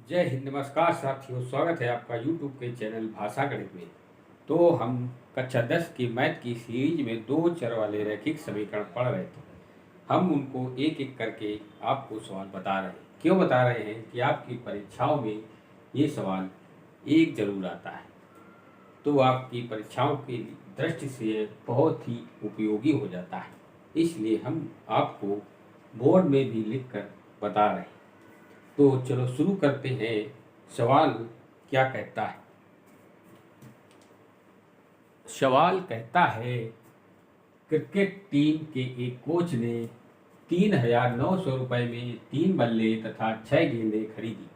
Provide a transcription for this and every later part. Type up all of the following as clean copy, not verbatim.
जय हिंद। नमस्कार साथियों, स्वागत है आपका यूट्यूब के चैनल भाषा गणित में। तो हम कक्षा 10 की मैथ की सीरीज में दो चर वाले रैखिक समीकरण पढ़ रहे थे। हम उनको एक एक करके आपको सवाल बता रहे हैं। क्यों बता रहे हैं कि आपकी परीक्षाओं में ये सवाल एक जरूर आता है, तो आपकी परीक्षाओं की दृष्टि से बहुत ही उपयोगी हो जाता है। इसलिए हम आपको बोर्ड में भी लिख कर बता रहे हैं। तो चलो शुरू करते हैं। सवाल क्या कहता है? सवाल कहता है, क्रिकेट टीम के एक कोच ने 3,900 रुपये में 3 बल्ले तथा 6 गेंदें खरीदी।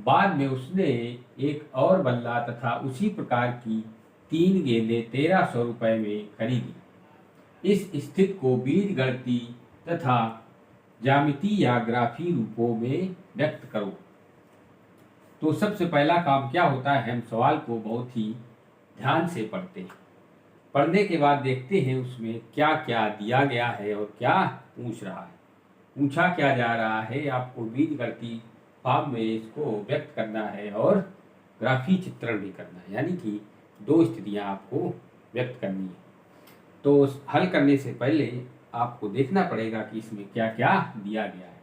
बाद में उसने एक और बल्ला तथा उसी प्रकार की 3 गेंदें 1,300 रुपये में खरीदी। इस स्थिति को बीजगणितीय तथा ज्यामितीय या ग्राफी रूपों में व्यक्त करो। तो सबसे पहला काम क्या होता है, हम सवाल को बहुत ही ध्यान से पढ़ते हैं। पढ़ने के बाद देखते हैं उसमें क्या क्या दिया गया है और क्या पूछ रहा है। पूछा क्या जा रहा है, आपको बीजगणितीय फॉर्म में इसको व्यक्त करना है और ग्राफी चित्रण भी करना है, यानी कि दो स्थितियां आपको व्यक्त करनी है। तो हल करने से पहले आपको देखना पड़ेगा कि इसमें क्या क्या दिया गया है,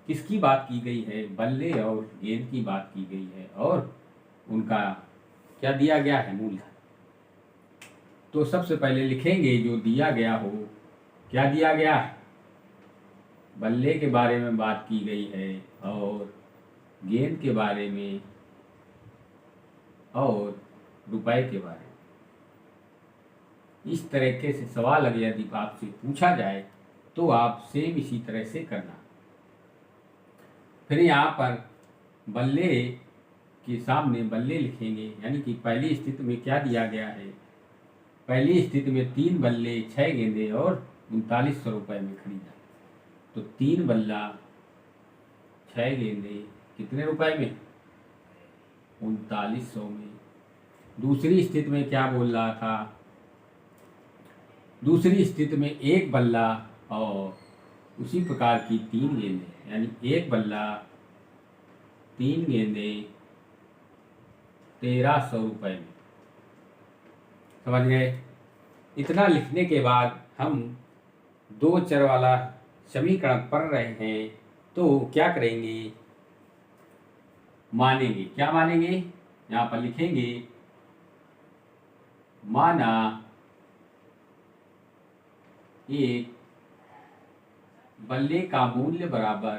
किसकी बात की गई है, बल्ले और गेंद की बात की गई है और उनका क्या दिया गया है, मूलधन। तो सबसे पहले लिखेंगे जो दिया गया हो। क्या दिया गया है? बल्ले के बारे में बात की गई है और गेंद के बारे में और रुपए के बारे में। इस तरीके से सवाल अगर यदि आपसे पूछा जाए तो आप सेम इसी तरह से करना। फिर यहाँ पर बल्ले के सामने बल्ले लिखेंगे, यानी कि पहली स्थिति में क्या दिया गया है। पहली स्थिति में 3 बल्ले 6 गेंदे और 3900 रुपये में खरीदा। तो 3 बल्ला 6 गेंदे कितने रुपए में? 3900 में। दूसरी स्थिति में क्या बोल रहा था? दूसरी स्थिति में एक बल्ला और उसी प्रकार की 3 गेंदें, यानी एक बल्ला 3 गेंदें 1,300 रुपये में। समझ गए? इतना लिखने के बाद हम दो चर वाला समीकरण पढ़ रहे हैं, तो क्या करेंगे? मानेंगे। क्या मानेंगे? यहाँ पर लिखेंगे, माना एक बल्ले का मूल्य बराबर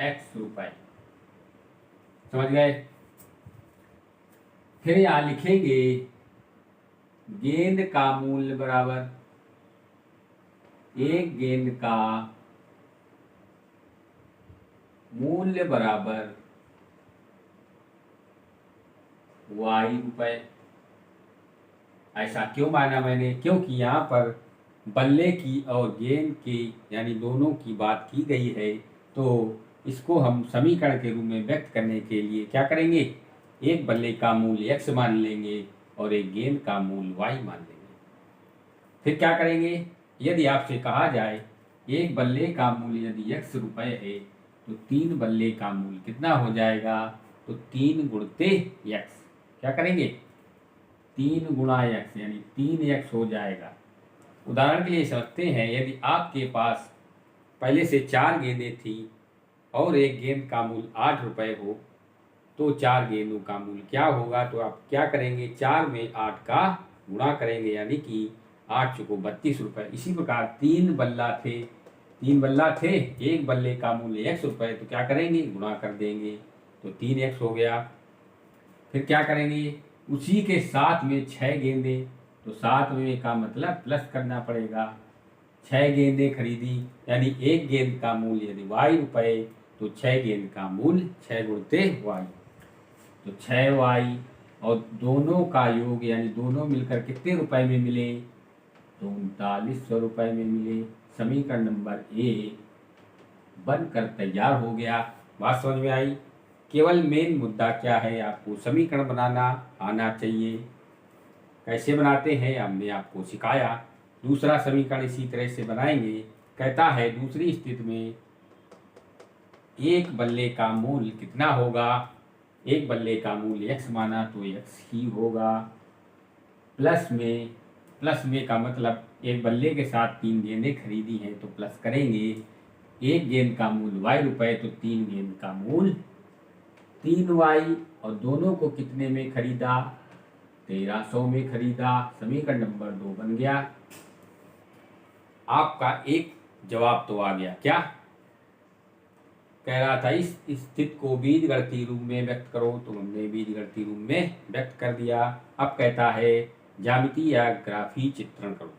x रुपए। समझ गए? फिर यहां लिखेंगे गेंद का मूल्य बराबर, एक गेंद का मूल्य बराबर y रुपए। ऐसा क्यों माना मैंने? क्योंकि यहाँ पर बल्ले की और गेंद की यानी दोनों की बात की गई है, तो इसको हम समीकरण के रूप में व्यक्त करने के लिए क्या करेंगे? एक बल्ले का मूल्य x मान लेंगे और एक गेंद का मूल्य y मान लेंगे। फिर क्या करेंगे? यदि आपसे कहा जाए एक बल्ले का मूल्य यदि x रुपए है, तो 3 बल्ले का मूल्य कितना हो जाएगा? तो 3 गुणते x। क्या करेंगे? 3 गुणा x, यानी 3x हो जाएगा। उदाहरण के लिए समझते हैं, यदि आपके पास पहले से 4 गेंदें थी और एक गेंद का मूल्य 8 रुपये हो, तो 4 गेंदों का मूल्य क्या होगा? तो आप क्या करेंगे? 4 में 8 का गुणा करेंगे, यानी कि 8 चौको 32 रुपये। इसी प्रकार 3 बल्ला थे, एक बल्ले का मूल्य x रुपये, तो क्या करेंगे? गुणा कर देंगे, तो 3x हो गया। फिर क्या करेंगे? उसी के साथ में 6 गेंदे, तो साथ में का मतलब प्लस करना पड़ेगा। 6 गेंदें खरीदी, यानी एक गेंद का मूल्य यदि y रुपये, तो 6 गेंद का मूल्य 6 गुणते y, तो 6y और दोनों का योग, यानी दोनों मिलकर कितने रुपए में मिले? तो 3900 रुपये में मिले। समीकरण नंबर ए बनकर तैयार हो गया। बात समझ में आई? केवल मेन मुद्दा क्या है, आपको समीकरण बनाना आना चाहिए। कैसे बनाते हैं हमने आपको सिखाया। दूसरा समीकरण इसी तरह से बनाएंगे। कहता है दूसरी स्थिति में एक बल्ले का मूल्य कितना होगा। एक बल्ले का मूल्य x माना तो x ही होगा। प्लस में का मतलब एक बल्ले के साथ 3 गेंदें खरीदी हैं तो प्लस करेंगे। एक गेंद का मूल्य y रुपए तो 3 गेंद का मूल्य 3y, और दोनों को कितने में खरीदा, 1300 में खरीदा। समीकरण नंबर 2 बन गया। आपका एक जवाब तो आ गया। क्या कह रहा था, इस स्थिति को बीजगणितीय रूप में व्यक्त करो, तो हमने बीजगणितीय रूप में व्यक्त कर दिया। अब कहता है ज्यामितीय या ग्राफी चित्रण करो।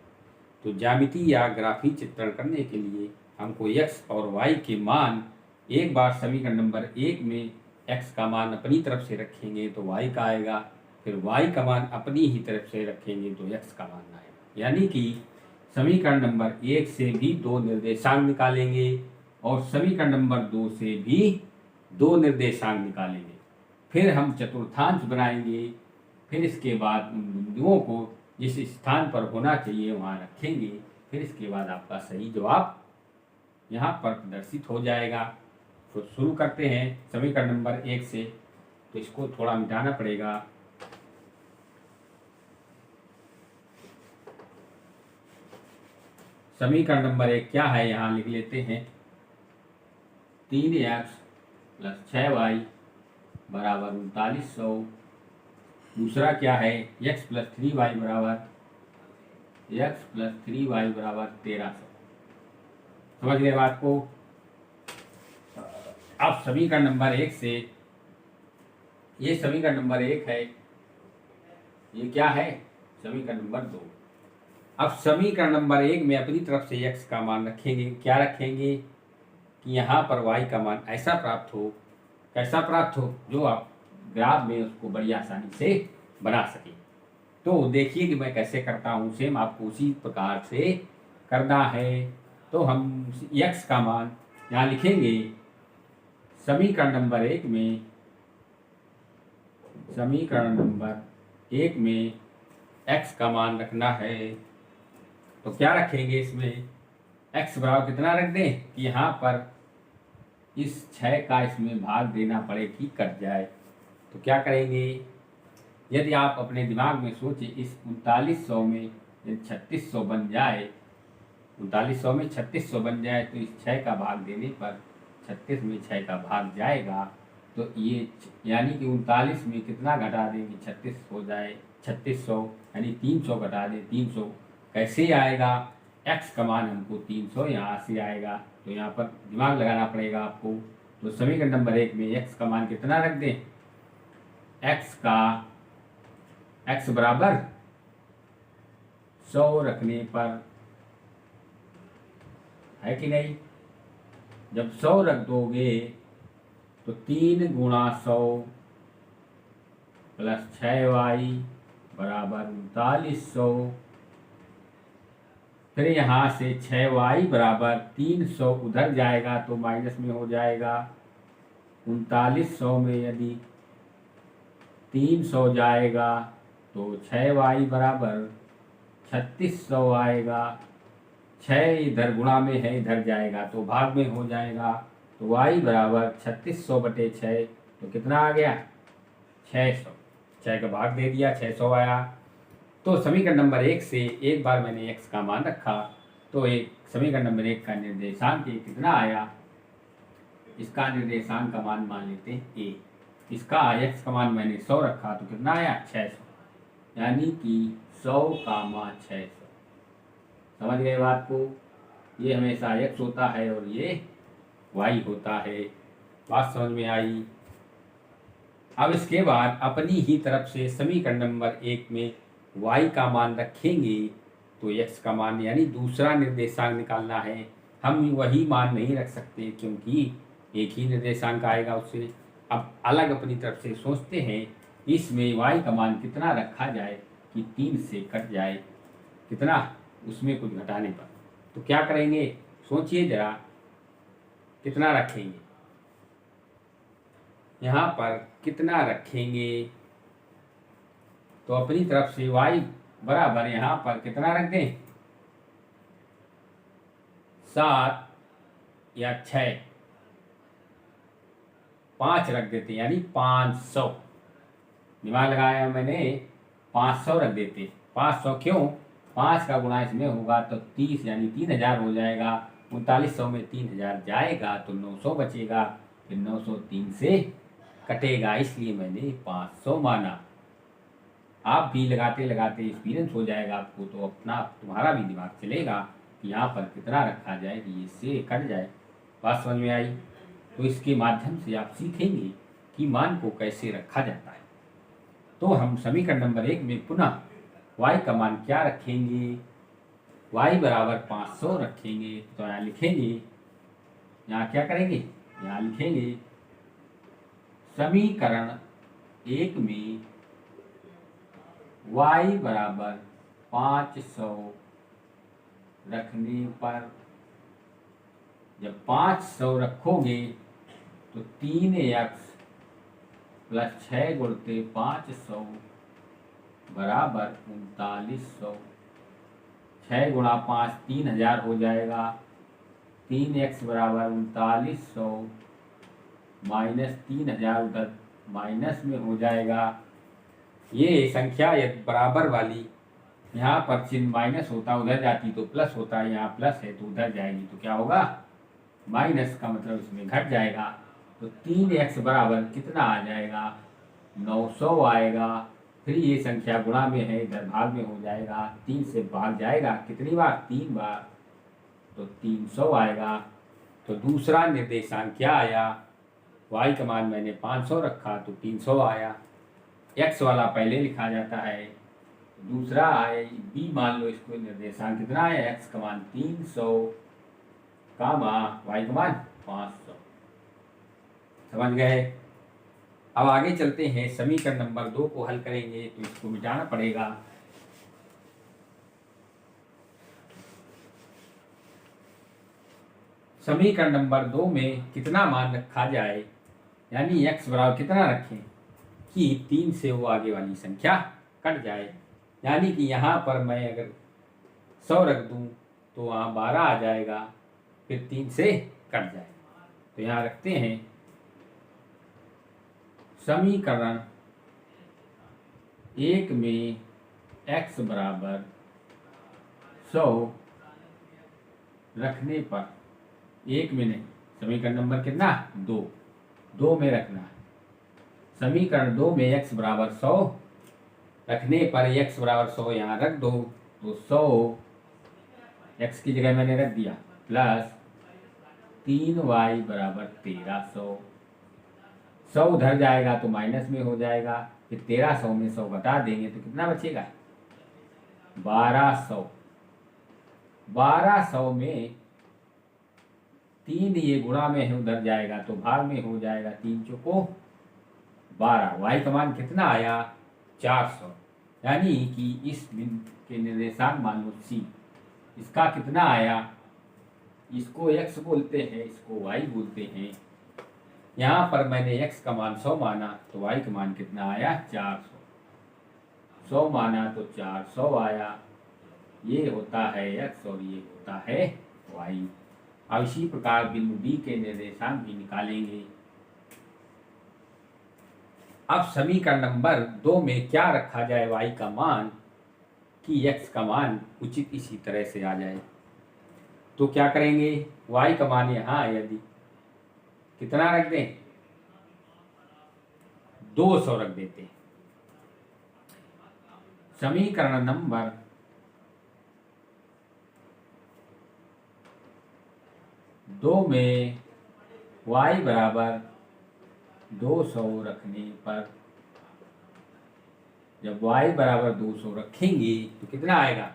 तो ज्यामितीय या ग्राफी चित्रण करने के लिए हमको x और y के मान, एक बार समीकरण नंबर 1 में x का मान अपनी तरफ से रखेंगे तो y का आएगा, फिर y का मान अपनी ही तरफ से रखेंगे तो x का मान आएगा। यानी कि समीकरण नंबर 1 से भी 2 निर्देशांक निकालेंगे और समीकरण नंबर 2 से भी 2 निर्देशांक निकालेंगे। फिर हम चतुर्थांश बनाएंगे। फिर इसके बाद उन बिंदुओं को जिस स्थान पर होना चाहिए वहाँ रखेंगे। फिर इसके बाद आपका सही जवाब यहाँ पर प्रदर्शित हो जाएगा। तो शुरू करते हैं समीकरण नंबर 1 से। तो इसको थोड़ा मिटाना पड़ेगा। समीकरण नंबर 1 क्या है, यहाँ लिख लेते हैं 3x + 6y बराबर 3900। दूसरा क्या है, x + 3y बराबर 1300। समझ गए बात को। अब समीकरण नंबर 1 से, ये समीकरण नंबर 1 है, ये क्या है, समीकरण नंबर 2। अब समीकरण नंबर 1 में अपनी तरफ से x का मान रखेंगे। क्या रखेंगे कि यहाँ पर y का मान ऐसा प्राप्त हो, कैसा प्राप्त हो, जो आप ग्राफ में उसको बड़ी आसानी से बना सकें। तो देखिए कि मैं कैसे करता हूँ, सेम आपको उसी प्रकार से करना है। तो हम x का मान यहाँ लिखेंगे। समीकरण नंबर 1 में, समीकरण नंबर 1 में x का मान रखना है। तो क्या रखेंगे इसमें, x बराबर कितना रख दें कि यहाँ पर इस 6 का इसमें भाग देना पड़े कि कट जाए। तो क्या करेंगे, यदि आप अपने दिमाग में सोचें, इस 3900 में यदि 3600 बन जाए, 3900 में 3600 बन जाए तो इस 6 का भाग देने पर 36 में 6 का भाग जाएगा। तो ये यानी कि 39 में कितना घटा देंगे, 36 हो जाए 3600, यानी 300 घटा दें 300। कैसे आएगा, x का मान हमको 300 यहाँ से आएगा। तो यहाँ पर दिमाग लगाना पड़ेगा आपको। तो समीकरण नंबर 1 में x का मान कितना रख दें, x बराबर 100 रखने पर, है कि नहीं, जब 100 रख दोगे तो 3 × 100 + 6y बराबर 3900। फिर यहाँ से 6y बराबर 300 उधर जाएगा तो माइनस में हो जाएगा। 3900 में यदि 300 जाएगा तो 6y बराबर 3600 आएगा। 6 इधर गुणा में है, इधर जाएगा तो भाग में हो जाएगा। तो y बराबर 3600/6, तो कितना आ गया, 600। 6 का भाग दे दिया, 600 आया। तो समीकरण नंबर 1 से एक बार मैंने x का मान रखा, तो एक समीकरण नंबर 1 का निर्देशांक कितना आया, इसका निर्देशांक का मान लेते हैं a। इसका x का मान मैंने 100 रखा तो कितना आया, 600, यानी कि 100 का मान 600। समझ गए बात को। ये हमेशा x होता है और ये y होता है। बात समझ में आई। अब इसके बाद अपनी ही तरफ से समीकरण नंबर 1 में y का मान रखेंगे। तो x का मान यानी दूसरा निर्देशांक निकालना है। हम वही मान नहीं रख सकते क्योंकि एक ही निर्देशांक आएगा उससे। अब अलग अपनी तरफ से सोचते हैं, इसमें y का मान कितना रखा जाए कि 3 से कट जाए, कितना, उसमें कुछ घटाने पर। तो क्या करेंगे, सोचिए जरा, कितना रखेंगे, यहाँ पर कितना रखेंगे। तो अपनी तरफ से y बराबर यहाँ पर कितना रख दें, 7 या 6, 5 रख देते यानी 500। दिमाग लगाया मैंने, 500 रख देते। 500 क्यों? 5 का गुणा इसमें होगा तो 30 यानी 3000 हो जाएगा। 3900 में 3000 जाएगा तो 900 बचेगा, फिर 900 3 से कटेगा, इसलिए मैंने 500 माना। आप भी लगाते लगाते एक्सपीरियंस हो जाएगा आपको, तो अपना तुम्हारा भी दिमाग चलेगा कि यहाँ पर कितना रखा जाए कि इससे कट जाए। बात समझ में आई? तो इसके माध्यम से आप सीखेंगे कि मान को कैसे रखा जाता है। तो हम समीकरण नंबर 1 में पुनः y का मान क्या रखेंगे? y बराबर 500 रखेंगे। तो यहाँ लिखेंगे, यहाँ क्या करेंगे? यहाँ लिखेंगे समीकरण 1 में y बराबर 500 रखने पर, जब 500 रखोगे तो 3x प्लस 6 गुणते 500 बराबर 3900। 6 गुणा 5 3000 हो जाएगा। 3x बराबर 3900 माइनस 3000 उधर माइनस में हो जाएगा। ये संख्या बराबर वाली, यहाँ पर चिन्ह माइनस होता उधर जाती तो प्लस होता, यहाँ प्लस है तो उधर जाएगी तो क्या होगा? माइनस का मतलब इसमें घट जाएगा। तो 3x बराबर कितना आ जाएगा? 900 आएगा। फिर ये संख्या गुणा में है, इधर भाग में हो जाएगा। 3 से भाग जाएगा कितनी बार? 3 बार, तो 300 आएगा। तो दूसरा निर्देशांक क्या आया? y का मान मैंने 500 रखा तो 300 आया। x वाला पहले लिखा जाता है। दूसरा है b, मान लो इसको निर्देशांक कितना है? x का मान 300 कामा y का मान 500। समझ गए? अब आगे चलते हैं, समीकरण नंबर 2 को हल करेंगे तो इसको मिटाना पड़ेगा। समीकरण नंबर 2 में कितना मान रखा जाए, यानी x बराबर कितना रखें कि 3 से वो आगे वाली संख्या कट जाए। यानी कि यहाँ पर मैं अगर 100 रख दूँ तो वहाँ 12 आ जाएगा, फिर 3 से कट जाए। तो यहाँ रखते हैं समीकरण 1 में x बराबर 100 रखने पर, 1 में नहीं, समीकरण नंबर कितना? 2 में रखना है। समीकरण 2 में x बराबर 100 रखने पर, x बराबर 100 यहाँ रख दो तो 100 x की जगह मैंने रख दिया, प्लस 3y बराबर 1300। 100 उधर जाएगा तो माइनस में हो जाएगा, फिर 1300 में 100 घटा देंगे तो कितना बचेगा? 1200। 1200 में 3 ये गुणा में है, उधर जाएगा तो भाग में हो जाएगा। 3 चौको 12। y का मान कितना आया? 400। यानी कि इस बिंदु के निर्देशांक मान लो c, इसका कितना आया? इसको x बोलते हैं, इसको y बोलते हैं। यहाँ पर मैंने x का मान 100 माना तो y का मान कितना आया? 400। 100 माना तो 400 आया। ये होता है x और ये होता है y। अब इसी प्रकार बिंदु D के निर्देशांक भी निकालेंगे। अब समीकरण नंबर 2 में क्या रखा जाए y का मान कि x का मान उचित इसी तरह से आ जाए। तो क्या करेंगे? y का मान यहाँ यदि कितना रख दें? 200 रख देते हैं। समीकरण नंबर 2 में y बराबर 200 रखने पर, जब y बराबर 200 रखेंगे तो कितना आएगा?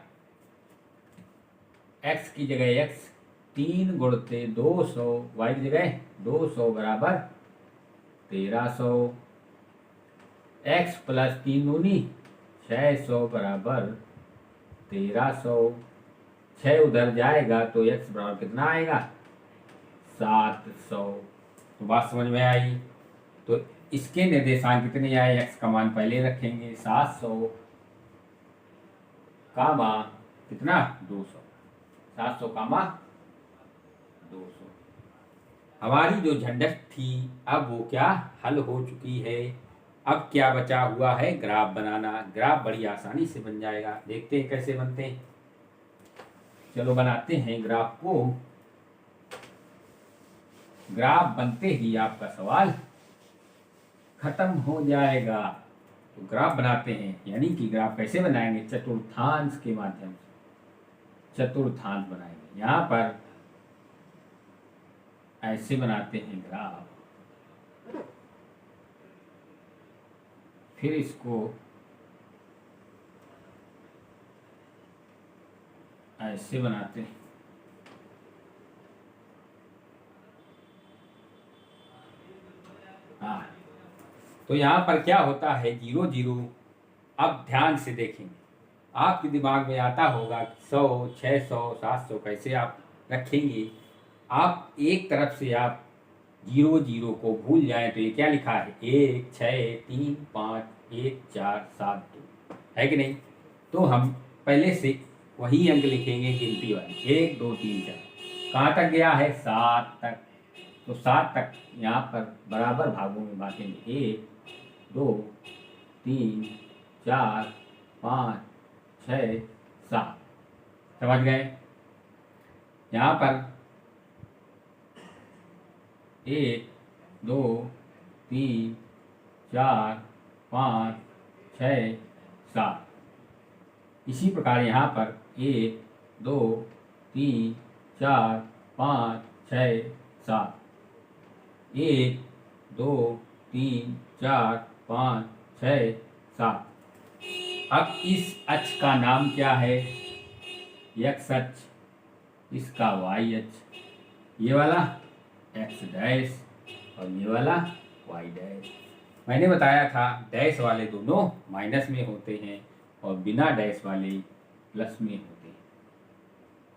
x की जगह x, 3 गुणते 200, y की जगह 200 बराबर 1300। x प्लस 3 दूनी 600 बराबर 1300। 6 उधर जाएगा तो x बराबर कितना आएगा? 700। तो बात समझ में आई? तो इसके निर्देशांक कितने आए? x का मान पहले रखेंगे 700 कामा कितना? 200। 700 कामा 200। हमारी जो झंझट थी अब वो क्या हल हो चुकी है। अब क्या बचा हुआ है, ग्राफ बनाना। ग्राफ बड़ी आसानी से बन जाएगा। देखते हैं कैसे बनते हैं। चलो बनाते हैं ग्राफ को। ग्राफ बनते ही आपका सवाल खत्म हो जाएगा। तो ग्राफ बनाते हैं, यानी कि ग्राफ कैसे बनाएंगे, चतुर्थांश के माध्यम से चतुर्थांश बनाएंगे। यहाँ पर ऐसे बनाते हैं ग्राफ, फिर इसको ऐसे बनाते हैं। हाँ, तो यहाँ पर क्या होता है, 0 0। अब ध्यान से देखेंगे, आपके दिमाग में आता होगा 100 600 700 कैसे आप रखेंगे। आप एक तरफ से आप 0 0 को भूल जाएं तो ये क्या लिखा है, 1 6 3 5 1 4 7 2, है कि नहीं। तो हम पहले से वही अंक लिखेंगे गिनती वाली, 1 2 3 4। कहाँ तक गया है, 7 तक। तो 7 तक यहाँ पर बराबर भागों में बांटेंगे, 1 2 3 4 5 6 7। समझ गए। यहाँ पर 1 2 3 4 5 6 7। इसी प्रकार यहाँ पर 1 2 3 4 5 6 7। 1 2 3 4 5 6 7। अब इस अक्ष का नाम क्या है, एक्स अक्ष, इसका वाई अक्ष, ये वाला एक्स डैश और ये वाला वाई डैश। मैंने बताया था डैश वाले दोनों माइनस में होते हैं और बिना डैश वाले प्लस में होते हैं।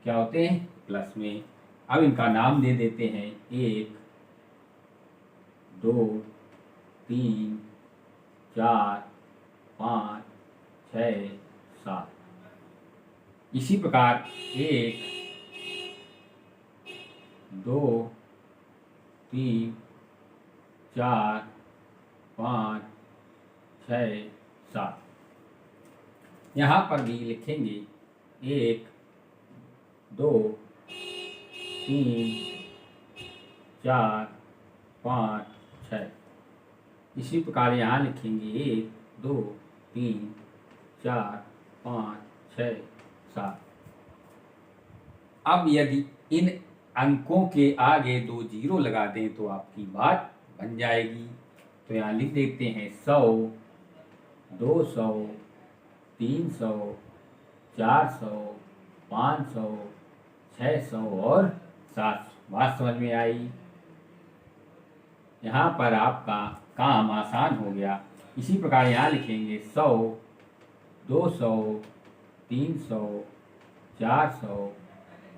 क्या होते हैं, प्लस में। अब इनका नाम दे देते हैं, 1 2 3 4 5 6 7। इसी प्रकार 1 2 3 4 5 6 7। यहाँ पर भी लिखेंगे 1 2 3 4 5 6। इसी प्रकार यहाँ लिखेंगे 1 2 3 4 5 6 7। अब यदि इन अंकों के आगे 2 0 लगा दें तो आपकी बात बन जाएगी। तो यहाँ लिख देते हैं 100 200 300 400 500 600 और 700। बात समझ में आई। यहाँ पर आपका काम आसान हो गया। इसी प्रकार यहाँ लिखेंगे 100 200 300 400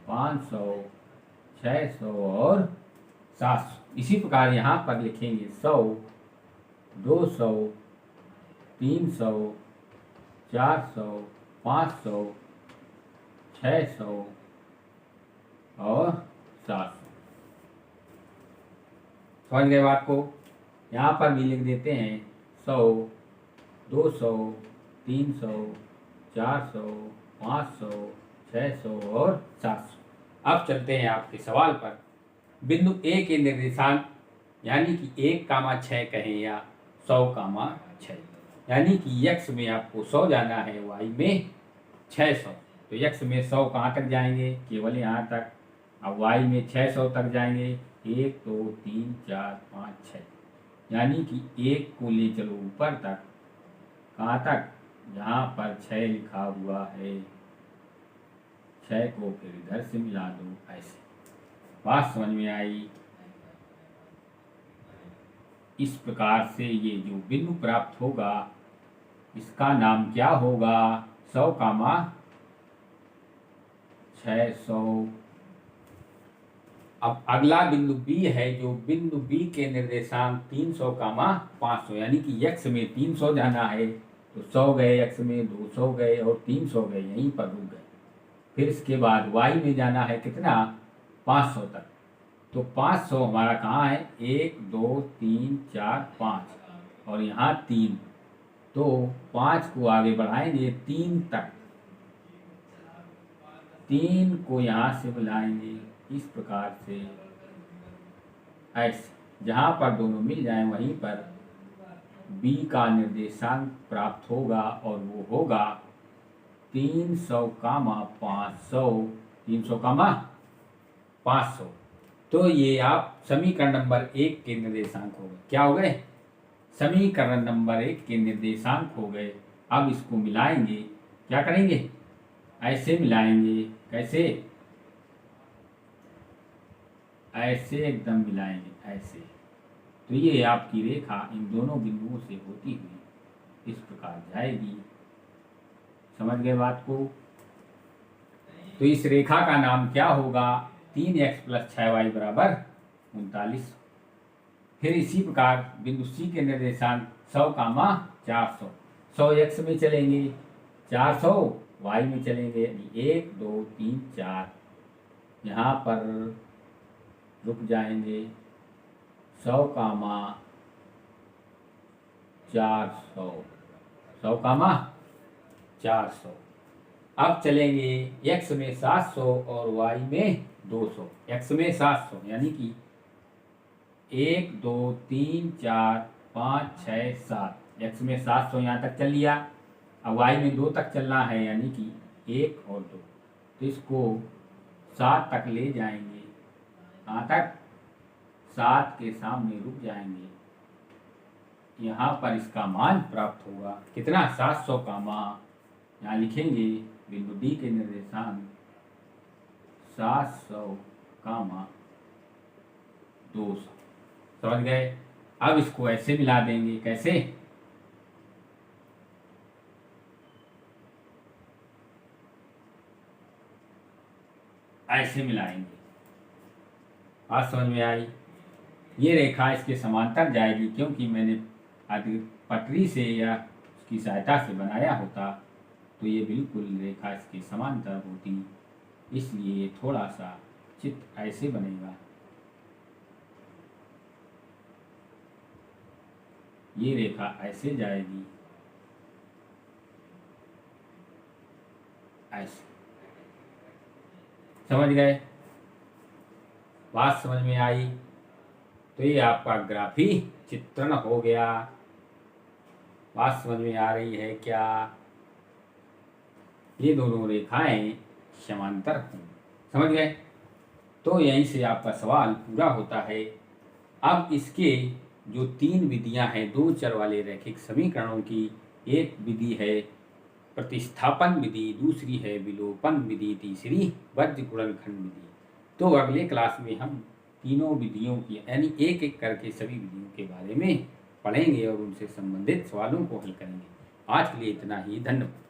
500 600 और 700। इसी प्रकार यहाँ पर लिखेंगे 100 200 300 400 500 600 और 700। समझ गए बात को। यहाँ पर भी लिख देते हैं 100 200 300 400 500 600 और 700। अब चलते हैं आपके सवाल पर। बिंदु ए के निर्देशांक यानी कि 1,6 कहें या 100,6, यानी कि x में आपको 100 जाना है, y में 600। तो x में 100 कहाँ तक जाएंगे, केवल यहाँ तक। अब y में 600 तक जाएंगे, 1 2 3 4 5 6, यानी कि 1 को ले चलो ऊपर तक। कहाँ तक, यहाँ पर 6 लिखा हुआ है, 6 को फिर इधर से मिला दो, ऐसे। बात समझ में आई। इस प्रकार से ये जो बिंदु प्राप्त होगा इसका नाम क्या होगा, 100,600। अब अगला बिंदु बी है, जो बिंदु बी के निर्देशांक 300,500, यानी कि x में 300 जाना है तो 100 गए, x में 200 गए और 300 गए, यहीं पर रुक गए। फिर इसके बाद y में जाना है कितना, 500 तक। तो 500 हमारा कहाँ है, 1 2 3 4 5 और यहाँ 3, तो 5 को आगे बढ़ाएंगे 3 तक, 3 को यहाँ से बुलाएंगे इस प्रकार से, ऐसे जहाँ पर दोनों मिल जाएं वहीं पर b का निर्देशांक प्राप्त होगा और वो होगा 300 कामा 500, 300 कामा 500। तो ये आप समीकरण नंबर 1 के निर्देशांक हो गए। क्या हो गए, समीकरण नंबर 1 के निर्देशांक हो गए। अब इसको मिलाएंगे, क्या करेंगे, ऐसे मिलाएंगे, कैसे, ऐसे एकदम मिलाएंगे ऐसे। तो ये आपकी रेखा इन दोनों बिंदुओं से होती हुई इस प्रकार जाएगी। समझ गए बात को। तो इस रेखा का नाम क्या होगा, 3x + 6y = 39। फिर इसी प्रकार बिंदु C के निर्देशांक 100 कामा 400, 100 x में चलेंगे, 400 y में चलेंगे, यानी 1 2 3 4, यहाँ पर रुक जाएंगे, 100 कामा 400, 100 कामा 400। अब चलेंगे x में 700 और y में 200। x में 700 यानी कि 1 2 3 4 5 6 7, x में 700 यहाँ तक चल लिया। अब y में 2 तक चलना है, यानी कि 1 और 2, तो इसको 7 तक ले जाएंगे। कहाँ तक, 7 के सामने रुक जाएंगे। यहाँ पर इसका मान प्राप्त होगा कितना, 700 कामा, यहाँ लिखेंगे बिंदु D के निर्देशांक 700 कामा 200। समझ गए। अब इसको ऐसे मिला देंगे, कैसे, ऐसे मिलाएंगे। बात समझ में आई। ये रेखा इसके समांतर जाएगी, क्योंकि मैंने आगे पटरी से या उसकी सहायता से बनाया होता तो ये बिल्कुल रेखा इसके समांतर होती, इसलिए ये थोड़ा सा चित्र ऐसे बनेगा। ये रेखा ऐसे जाएगी, ऐसे। समझ गए, बात समझ में आई। तो ये आपका ग्राफी चित्रण हो गया। बात समझ में आ रही है क्या, ये दोनों रेखाएं समांतर हों। समझ गए। तो यहीं से आपका सवाल पूरा होता है। अब इसके जो 3 विधियां हैं 2 चर वाले रैखिक समीकरणों की, एक विधि है प्रतिस्थापन विधि, दूसरी है विलोपन विधि, तीसरी वज्र गुणनखंड विधि। तो अगले क्लास में हम तीनों विधियों की यानी एक एक करके सभी विधियों के बारे में पढ़ेंगे और उनसे संबंधित सवालों को हल करेंगे। आज के लिए इतना ही, धन्यवाद।